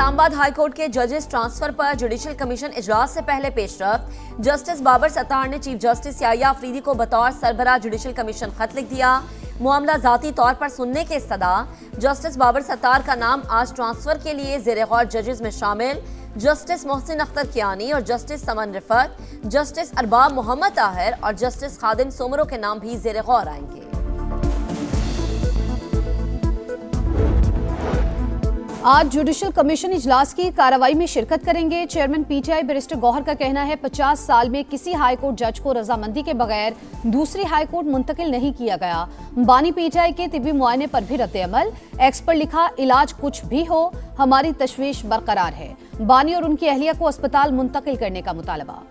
Islamabad high court के जजेस transfer पर जुडिशल कमीशन इजलास से पहले पेशरफ्त। जस्टिस बाबर सत्तार ने चीफ जस्टिस याहिया अफरीदी को बतौर सरबराह जुडिशल कमीशन खत लिख दिया। मामला जाती तौर पर सुनने के इस्तदा जस्टिस बाबर सत्तार का नाम आज ट्रांसफर के लिए ज़ेरे गौर जजेस में शामिल जस्टिस मोहसिन अख्तर कियानी और जस्टिस समन रिफत, जस्टिस अरबाब मोहम्मद ताहिर और जस्टिस खादिम सोमरो के नाम भी ज़ेरे गौर आएंगे। आज जुडिशल कमीशन इजलास की कार्रवाई में शिरकत करेंगे। चेयरमैन पीटीआई बैरिस्टर गौहर का कहना है 50 साल में किसी हाई कोर्ट जज को रजामंदी के बगैर दूसरी हाई कोर्ट मुंतकिल नहीं किया गया। बानी पीटीआई के तिब्बी मुआयने पर भी रद्द-ए-अमल। एक्स पर लिखा, इलाज कुछ भी हो हमारी तशवीश बरकरार है। बानी और उनकी अहलिया को अस्पताल मुंतकिल करने का मुतालबा।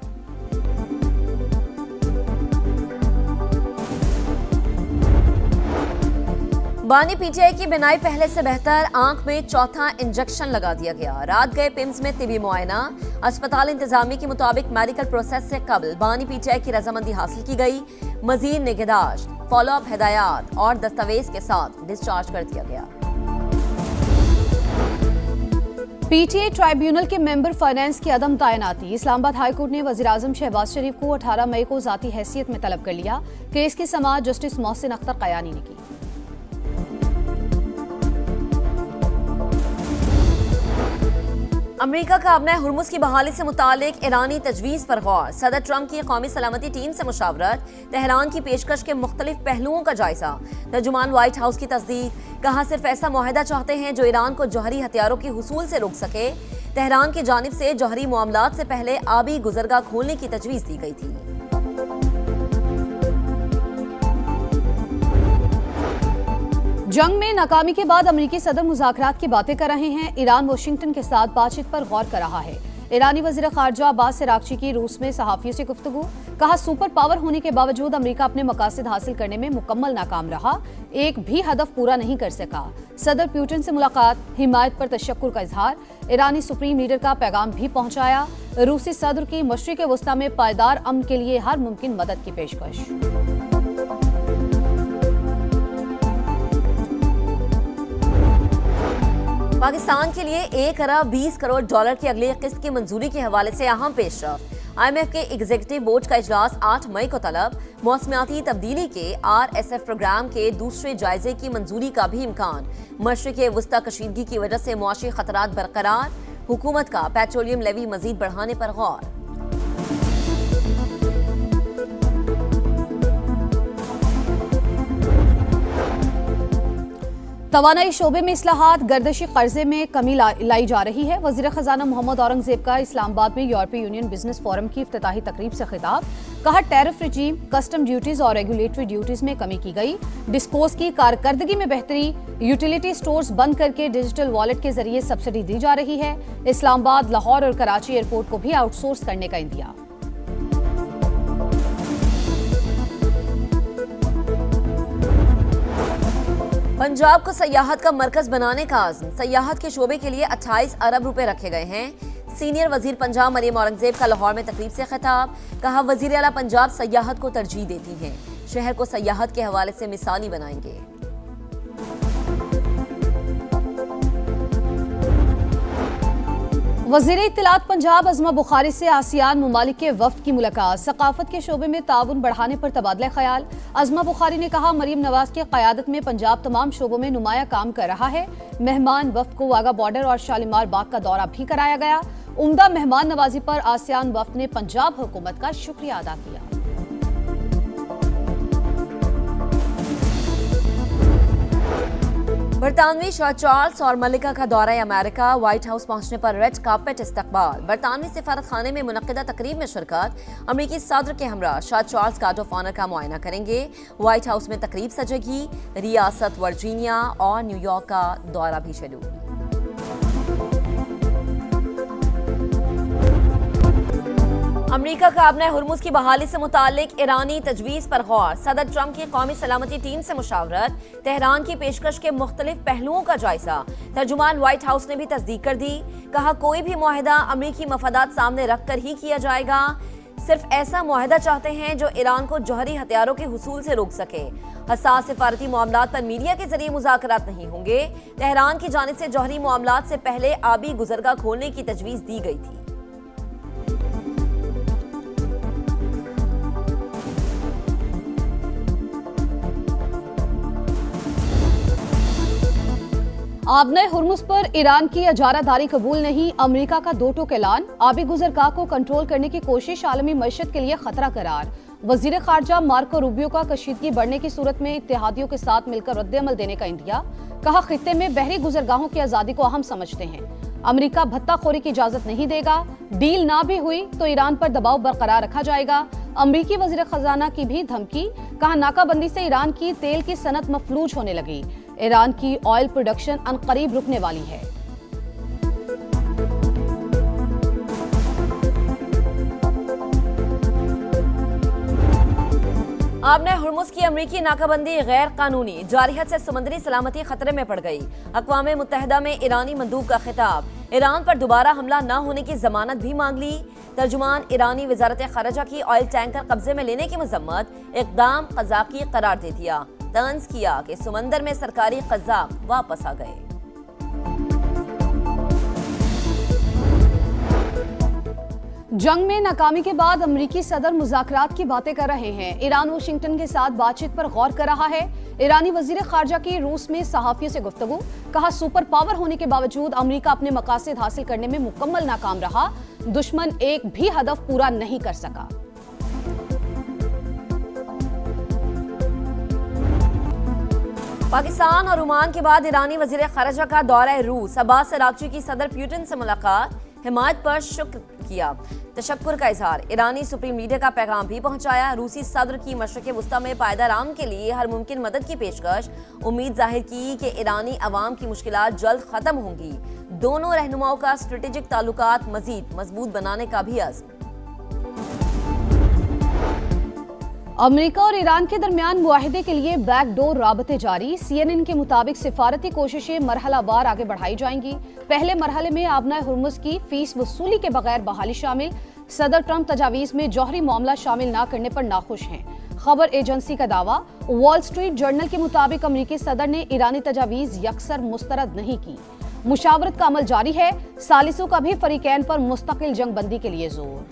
बानी पीटीआई की बिनाई पहले से बेहतर, आंख में चौथा इंजेक्शन लगा दिया गया। रात गए पिम्स में तिबी मुआयना। अस्पताल इंतजामिया के मुताबिक मेडिकल प्रोसेस से कबल बानी पीटीआई की रजामंदी हासिल की गई। मजीद निगहदाश्त, फॉलोअप हिदायत और दस्तावेज के साथ डिस्चार्ज कर दिया गया। पीटीआई ट्राइब्यूनल के मेंबर फाइनेंस की अदम तैनाती। इस्लामाबाद हाई कोर्ट ने वज़ीर आज़म शहबाज शरीफ को 18 मई को ज़ाती हैसियत में तलब कर लिया। केस की समाअत जस्टिस मोहसिन अख्तर कयानी ने की। अमरीका का अपना हुर्मुज़ की बहाली से मुतालिक ईरानी तजवीज़ पर गौर। सदर ट्रंप की कौमी सलामती टीम से मुशावरत। तेहरान की पेशकश के मुख्तलिफ पहलुओं का जायजा। तर्जुमान व्हाइट हाउस की तस्दीक। कहा, सिर्फ ऐसा मुआहदा चाहते हैं जो ईरान को जौहरी हथियारों के हुसूल से रोक सके। तेहरान की जानिब से जौहरी मामलात से पहले आबी गुजरगाह खोलने की तजवीज़ दी गई थी। जंग में नाकामी के बाद अमरीकी सदर मुज़ाकरात की बातें कर रहे हैं। ईरान वाशिंगटन के साथ बातचीत पर गौर कर रहा है। ईरानी वज़ीर ख़ारजा अब्बास अराग़ची की रूस में सहाफ़ियों से गुफ्तगू। कहा, सुपर पावर होने के बावजूद अमरीका अपने मकासद हासिल करने में मुकम्मल नाकाम रहा। एक भी हदफ पूरा नहीं कर सका। सदर पुतिन से मुलाकात, हिमायत पर तशक्कुर का इजहार। ईरानी सुप्रीम लीडर का पैगाम भी पहुंचाया। रूसी सदर की मशरिक़ वस्ता में पायदार अमन के लिए हर मुमकिन मदद की पेशकश। पाकिस्तान के लिए 1 अरब 20 करोड़ डॉलर की अगली किस्त की मंजूरी के हवाले से अहम पेशरफ्त। IMF के एग्जीक्यूटिव बोर्ड का इजलास 8 मई को तलब। मौसमियाती तब्दीली के RSF प्रोग्राम के दूसरे जायजे की मंजूरी का भी इम्कान। मशरिक़ वस्ता कशीदगी की वजह से मुआशी खतरात बरकरार। हुकूमत का पेट्रोलियम लेवी मजीद बढ़ाने पर गौर। तवानाई शोबे में इस्लाहात, गर्दिशी कर्जे में कमी लाई जा रही है। वज़ीर ख़जाना मोहम्मद औरंगज़ेब का इस्लामाबाद में यूरोपीय यूनियन बिजनेस फोरम की इफ्तिताही तकरीब से खिताब। कहा, टैरिफ रिजीम, कस्टम ड्यूटीज और रेगुलेटरी ड्यूटीज में कमी की गई। डिस्कोस की कारकर्दगी में बेहतरी। यूटिलिटी स्टोर्स बंद करके डिजिटल वॉलेट के जरिए सब्सिडी दी जा रही है। इस्लामाबाद, लाहौर और कराची एयरपोर्ट को भी आउटसोर्स करने का इंदिया। पंजाब को सयाहत का मरकज बनाने का आज़म। सयाहत के शोबे के लिए 28 अरब रुपए रखे गए हैं। सीनियर वजीर पंजाब मरियम औरंगजेब का लाहौर में तकरीब से खिताब। कहा, वजीर आला पंजाब सयाहत को तरजीह देती हैं। शहर को सयाहत के हवाले से मिसाली बनाएंगे। वज़ीर इत्तलात पंजाब अज़मा बुखारी से आसियान ममालिक के वफ्द की मुलाकात। सकाफत के शोबे में ताउन बढ़ाने पर तबादला ख्याल। अज़मा बुखारी ने कहा, मरियम नवाज की क़यादत में पंजाब तमाम शोबों में नुमाया काम कर रहा है। मेहमान वफ्द को वाघा बॉर्डर और शालीमार बाग का दौरा भी कराया गया। उम्दा मेहमान नवाजी पर आसियान वफ्द ने पंजाब हुकूमत का शुक्रिया अदा किया। बरतानवी शाह चार्ल्स और मलिका का दौरा अमेरिका। व्हाइट हाउस पहुंचने पर रेड कार्पेट इस्तकबाल। बरतानवी सिफारत खाने में मुनक्किदा तकरीब में शिरकत। अमरीकी सदर के हमरा शाह चार्ल्स गार्ड ऑफ ऑनर का मुआयना करेंगे। व्हाइट हाउस में तकरीब सजेगी। रियासत वर्जीनिया और न्यूयॉर्क का दौरा भी शेड्यूल। अमरीका का अपने हुर्मुज़ की बहाली से मुतालिक ईरानी तजवीज़ पर गौर। सदर ट्रंप की कौमी सलामती टीम से मुशावरत। तेहरान की पेशकश के मुख्तलिफ पहलुओं का जायजा। तर्जुमान व्हाइट हाउस ने भी तस्दीक कर दी। कहा, कोई भी मुआहदा अमरीकी मफादात सामने रख कर ही किया जाएगा। सिर्फ ऐसा मुआहदा चाहते हैं जो ईरान को जौहरी हथियारों के हुसूल से रोक सके। हसास सिफारती मामलात पर मीडिया के जरिए मुज़ाकरात नहीं होंगे। तेहरान की जानिब से जौहरी मामलात से पहले आबी गुजरगाह खोलने की तजवीज़ दी गई थी। आबने हुर्मुज पर ईरान की इजारादारी कबूल नहीं, अमेरिका का दो टूक ऐलान। आबी गुजरगाह को कंट्रोल करने की कोशिश आलमी मईशत के लिए खतरा करार। वजीर खारजा मार्को रूबियो का कशीदगी बढ़ने की सूरत में इत्तेहादियों के साथ मिलकर रद्द-ए-अमल देने का इंदिया। कहा, खित्ते में बहरी गुजरगाहों की आजादी को अहम समझते हैं। अमेरिका भत्ताखोरी की इजाजत नहीं देगा। डील ना भी हुई तो ईरान पर दबाव बरकरार रखा जाएगा। अमरीकी वजीर खजाना की भी धमकी। कहा, नाकाबंदी से ईरान की तेल की सनत मफलूज होने लगी। ईरान की ऑयल प्रोडक्शन अनकरीब रुकने वाली है। आबने हुर्मुज की अमरीकी नाकाबंदी गैर कानूनी, जारहियत से समुद्री सलामती खतरे में पड़ गई। अक़वाम मुत्तहिदा में ईरानी मंदूब का खिताब। ईरान पर दोबारा हमला न होने की जमानत भी मांग ली। तर्जुमान ईरानी वजारत खारजा की ऑयल टैंकर कब्जे में लेने की मजम्मत, इक़दाम क़ज़ाक़ी करार दे दिया। तंज किया कि समंदर में सरकारी क़ज़ाक़ वापस आ गए। जंग में नाकामी के बाद अमरीकी सदर मुज़ाकरात की बातें कर रहे हैं। ईरान वाशिंगटन के साथ बातचीत पर गौर कर रहा है। ईरानी वजीर खारजा की रूस में सहाफियों से गुफ्तगू। कहा, सुपर पावर होने के बावजूद अमरीका अपने मकासद हासिल करने में मुकम्मल नाकाम रहा। दुश्मन एक भी हदफ पूरा नहीं कर सका। पाकिस्तान और ओमान के बाद ईरानी वजीर खारजा का दौरा रूस। अब्बास अरागची की सदर पुतिन से मुलाकात, हिमायत पर शुक्र किया, तशक्कुर का इजहार। ईरानी सुप्रीम लीडर का पैगाम भी पहुंचाया। रूसी सदर की मशरिक़ वुस्ता में पायदार अमन के लिए हर मुमकिन मदद की पेशकश। उम्मीद जाहिर की कि ईरानी अवाम की मुश्किलात जल्द खत्म होंगी। दोनों रहनुमाओं का स्ट्रेटेजिक ताल्लुकात मजीद मजबूत बनाने का भी अज़्म। अमेरिका और ईरान के दरमियान मुआहिदे के लिए बैकडोर राबते जारी। CNN के मुताबिक सिफारती कोशिशें मरहलावार आगे बढ़ाई जाएंगी। पहले मरहले में आबना हुर्मुज की फीस वसूली के बगैर बहाली शामिल। सदर ट्रंप तजावीज़ में जौहरी मामला शामिल न करने पर नाखुश हैं। खबर एजेंसी का दावा। वॉल स्ट्रीट जर्नल के मुताबिक अमरीकी सदर ने ईरानी तजावीज़ यकसर मुस्तरद नहीं की। मुशावरत का अमल जारी है। सालिसों का भी फरीकैन पर मुस्तकिल जंग बंदी के लिए जोर।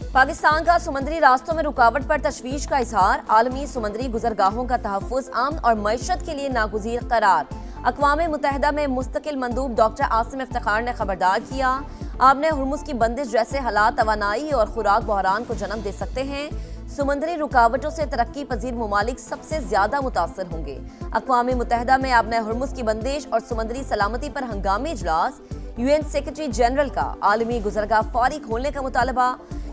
पाकिस्तान का समुद्री रास्तों में रुकावट पर तशवीश का इजहार। आलमी समुद्री गुजरगाहों का तहफ़्फ़ुज़ अमन और मईशत के लिए नागुज़ीर करार। अक़वाम मुत्तहिदा में मुस्तकिल मंदूब डॉक्टर आसिम इफ्तिखार ने खबरदार किया। आबने हुर्मुज की बंदिश जैसे हालात तवानाई और खुराक बहरान को जन्म दे सकते हैं। समुद्री रुकावटों से तरक्की पजीर ममालिक सबसे ज्यादा मुतासर होंगे। अक़वाम मुत्तहिदा में आबने हुर्मुज की बंदिश और समुद्री सलामती पर हंगामी इजलास। UN सेक्रेटरी जनरल का आलमी गुजरगाह फौरी खोलने का मुतालबा।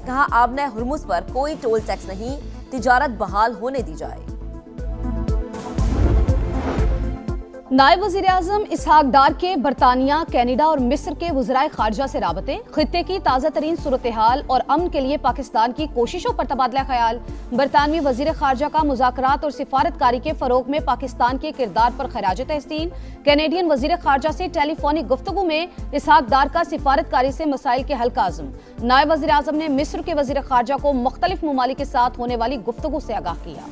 कहा, आबना हुर्मुज पर कोई टोल टैक्स नहीं, तिजारत बहाल होने दी जाए। नायब वज़ीर आज़म इसहाक डार के बरतानिया, कनाडा और मिस्र के वज़राए खारजा से राबते। खित्ते की ताज़ा तरीन सूरत हाल और अमन के लिए पाकिस्तान की कोशिशों पर तबादला ख्याल। बरतानवी वज़ीर खारजा का मुज़ाकरात और सिफारतकारी के फ़रोग में पाकिस्तान के किरदार पर खराज तहसीन। कैनेडियन वज़ीर खारजा से टेलीफोनिक गुफ्तगू में इसहाक डार का सिफारतकारी से मसाइल के हल का आज़म। नायब वज़ीर आज़म ने मिस्र के वज़ीर खारजा को मुख्तलिफ ममालिक के साथ होने वाली गुफ्तगू से आगाह किया।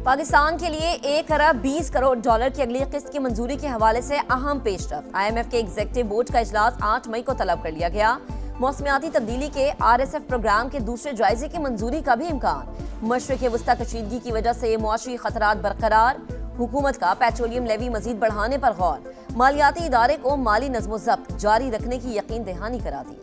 पाकिस्तान के लिए 1 अरब 20 करोड़ डॉलर की अगली किस्त की मंजूरी के हवाले से अहम पेशरफ्त। IMF के एग्जीक्यूटिव बोर्ड का इजलास 8 मई को तलब कर लिया गया। मौसमियाती तब्दीली के RSF प्रोग्राम के दूसरे जायजे की मंजूरी का भी इम्कान। मशरिक़ वुस्ता कशीदगी की वजह से मुआशी खतरात बरकरार। हुकूमत का पेट्रोलियम लेवी मजीद बढ़ाने पर गौर। मालियाती इदारे को माली नज़्म ज़ब्त जारी रखने की यकीन दहानी करा दी।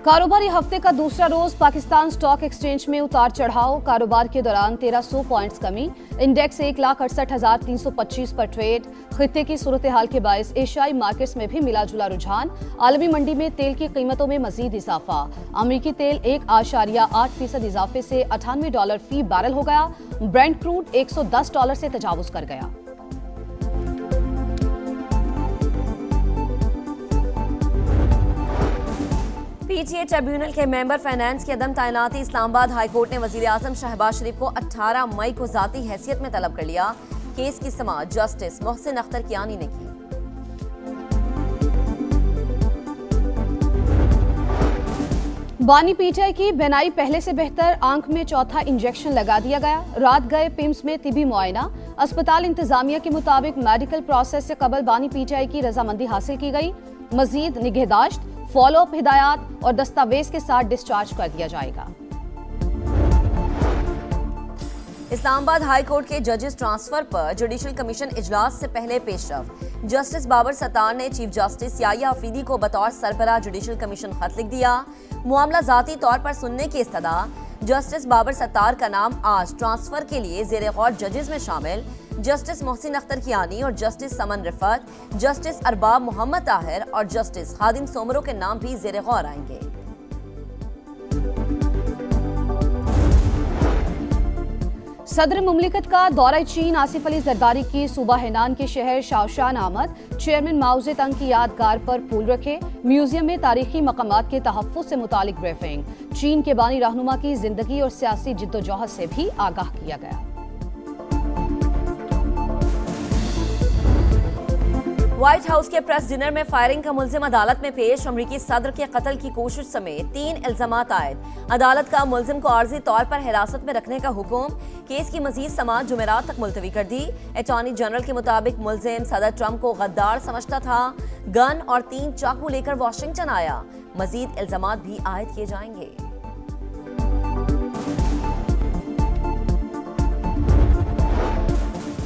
कारोबारी हफ्ते का दूसरा रोज पाकिस्तान स्टॉक एक्सचेंज में उतार चढ़ाव। कारोबार के दौरान 1300 पॉइंट्स कमी। इंडेक्स 1,68,325 पर ट्रेड। खित्ते की सूरत हाल के बायस एशियाई मार्केट्स में भी मिला जुला रुझान। आलमी मंडी में तेल की कीमतों में मजीद इजाफा। अमरीकी तेल 1.8% इजाफे से $98 फी बैरल हो गया। ब्रेंट क्रूड $110 से तजावुज कर गया। पीटीए ट्रिब्यूनल के मेंबर फाइनेंस की अदम तैनाती इस्लामाबाद हाईकोर्ट ने वजीर आजम शहबाज शरीफ को 18 मई को जाती हैसियत में तलब कर लिया। केस की समाअत जस्टिस मोहसिन अख्तर कियानी ने की। बानी पीटीआई की बेनाई पहले से बेहतर, आंख में चौथा इंजेक्शन लगा दिया गया। रात गए पिम्स में तिबी मुआयना। अस्पताल इंतजामिया के मुताबिक मेडिकल प्रोसेस से कबल बानी पीटीआई की रजामंदी हासिल की गई। मजीद निगहदाश्त, फॉलोअप हिदायत और दस्तावेज के साथ डिस्चार्ज कर दिया जाएगा। इस्लामाबाद हाई कोर्ट के जजेस ट्रांसफर पर जुडिशल कमीशन इजलास से पहले पेशरफ। जस्टिस बाबर सत्तार ने चीफ जस्टिस याहिया अफरीदी को बतौर सरबराह जुडिशल कमीशन खत लिख दिया। मामला जाती तौर पर सुनने की इस्तदा। जस्टिस बाबर सत्तार का नाम आज ट्रांसफर के लिए ज़ेरे गौर जजेस में शामिल जस्टिस मोहसिन अख्तर कियानी और जस्टिस समन रिफत, जस्टिस अरबाब मोहम्मद ताहिर और जस्टिस खादिम सोमरो के नाम भी ज़ेरे गौर आएंगे। सदर मुमलिकत का दौरा चीन आसिफ अली जरदारी की सूबा हेनान के शहर शाओशान आमद। चेयरमैन माओ ज़ेडुंग की यादगार पर फूल रखे। म्यूजियम में तारीखी मकामात के तहफ़्फ़ुज़ से मुतालिक ब्रीफिंग। चीन के बानी रहनुमा की जिंदगी और सियासी जिद्दोजहद से भी आगाह किया गया। व्हाइट हाउस के प्रेस डिनर में फायरिंग का मुल्जिम अदालत में पेश। अमरीकी सदर के कत्ल की कोशिश समेत 3 इल्जामात आयद। अदालत का मुल्जिम को आर्जी तौर पर हिरासत में रखने का हुक्म। केस की मजीद समाअत जुमेरात तक मुलतवी कर दी। अटॉर्नी जनरल के मुताबिक मुल्जिम सदर ट्रंप को गद्दार समझता था। गन और 3 चाकू लेकर वाशिंगटन आया। मजीद इल्जामात भी आयद किए जाएंगे।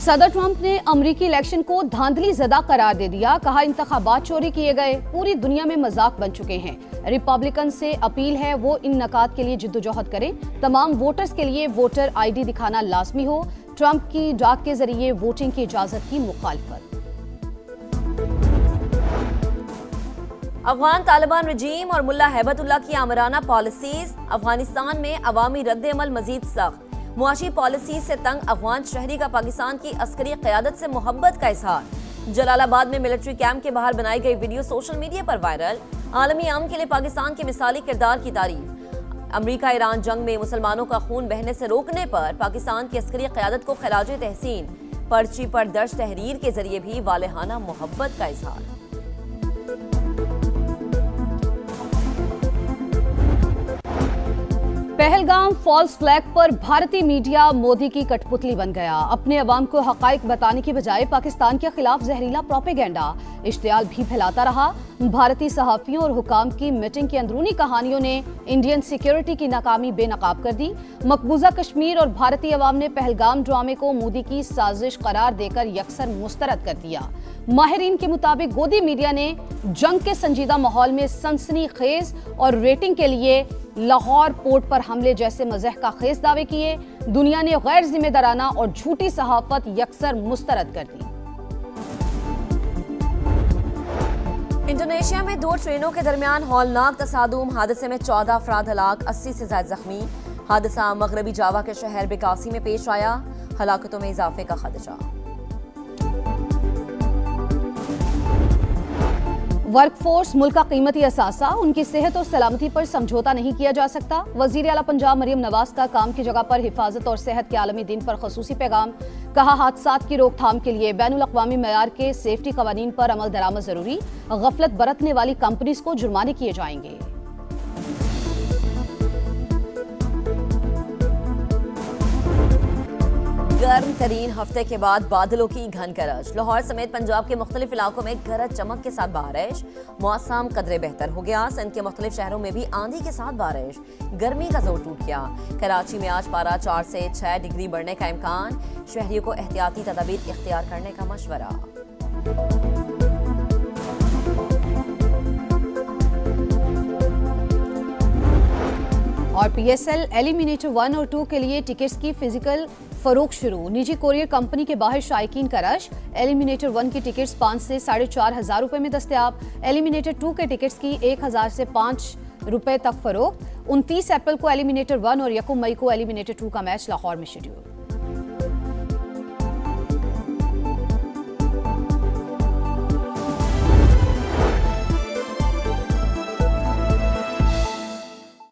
सदर ट्रंप ने अमरीकी इलेक्शन को धांधली ज़दा करार दे दिया। कहा इंतखाबात चोरी किए गए, पूरी दुनिया में मजाक बन चुके हैं। रिपब्लिकन से अपील है वो इन नकात के लिए जिद्दोजहद करें। तमाम वोटर्स के लिए वोटर आईडी दिखाना लाजमी हो। ट्रंप की डाक के जरिए वोटिंग की इजाजत की मुखालफत। अफगान तालिबान रजीम और मुल्ला हैबतुल्लाह की आमराना पॉलिसीज। अफगानिस्तान में अवामी रद्द-ए-अमल मजीद सख्त। मुआशी पॉलिसी से तंग अफगान शहरी का पाकिस्तान की अस्करी क़यादत से मोहब्बत का इजहार। जलालाबाद में मिलिट्री कैंप के बाहर बनाई गई वीडियो सोशल मीडिया पर वायरल। आलमी अमन के लिए पाकिस्तान के मिसाली किरदार की तारीफ। अमरीका ईरान जंग में मुसलमानों का खून बहने से रोकने पर पाकिस्तान की अस्करी क़यादत को खिराज तहसीन। पर्ची पर दर्ज तहरीर के जरिए भी वालेहाना मोहब्बत का इजहार। पहलगाम फॉल्स फ्लैग पर भारतीय मीडिया मोदी की कठपुतली बन गया। अपने अवाम को हकाइक बताने की बजाय पाकिस्तान के खिलाफ जहरीला प्रोपेगेंडा, इश्तियाल भी फैलाता रहा। भारतीय सहाफियों और हुकाम की मीटिंग की अंदरूनी कहानियों ने इंडियन सिक्योरिटी की नाकामी बेनकाब कर दी। मकबूजा कश्मीर और भारतीय अवाम ने पहलगाम ड्रामे को मोदी की साजिश करार देकर यकसर मुस्तरद कर दिया। माहिरीन के मुताबिक गोदी मीडिया ने जंग के संजीदा माहौल में सनसनीखेज और रेटिंग के लिए लाहौर पोर्ट पर हमले जैसे मज़हका खेज दावे किए। दुनिया ने गैर जिम्मेदाराना और झूठी सहाफत यकसर मुस्तरद कर दी। इंडोनेशिया में 2 ट्रेनों के दरमियान हौलनाक तसादुम। हादसे में 14 अफराद हलाक, 80 से ज्यादा जख्मी। हादसा मगरबी जावा के शहर बिकासी में पेश आया। हलाकतों में इजाफे का खदशा। वर्कफोर्स मुल्क का कीमती असासा, उनकी सेहत और सलामती पर समझौता नहीं किया जा सकता। वजीर आला पंजाब मरियम नवाज का काम की जगह पर हिफाजत और सेहत के आलमी दिन पर खसूसी पैगाम। कहा हादसात की रोकथाम के लिए बैनुल अक़वामी मयार के सेफ्टी कवानीन पर अमल दरामद जरूरी। गफलत बरतने वाली कंपनीज को जुर्माने किए जाएंगे। गर्म तरीन हफ्ते के बाद बादलों की घन गरज। लाहौर समेत पंजाब के मुख्तलिफ इलाकों में गरज चमक के साथ बारिश। मौसम कदरे बेहतर हो गया। सिंध के मुख्तलिफ शहरों में भी आंधी के साथ बारिश। गर्मी का जोर टूट गया। कराची में आज पारा 4 से 6 डिग्री बढ़ने का इम्कान। शहरियों को एहतियाती तदाबीर इख्तियार करने का मशवरा। और PSL एलिमिनेटर 1 और 2 के लिए टिकट्स की फिजिकल फरोख्त शुरू। निजी कोरियर कंपनी के बाहर शायकीन का रश। एलिमिनेटर 1 की टिकट्स 5 से 4,500 रुपए में दस्तयाब। एलिमिनेटर 2 के टिकट्स की 1,000 से 5 रुपए तक फरोख्त। 29 अप्रैल को एलिमिनेटर 1 और 1 मई को एलिमिनेटर 2 का मैच लाहौर में शेड्यूल।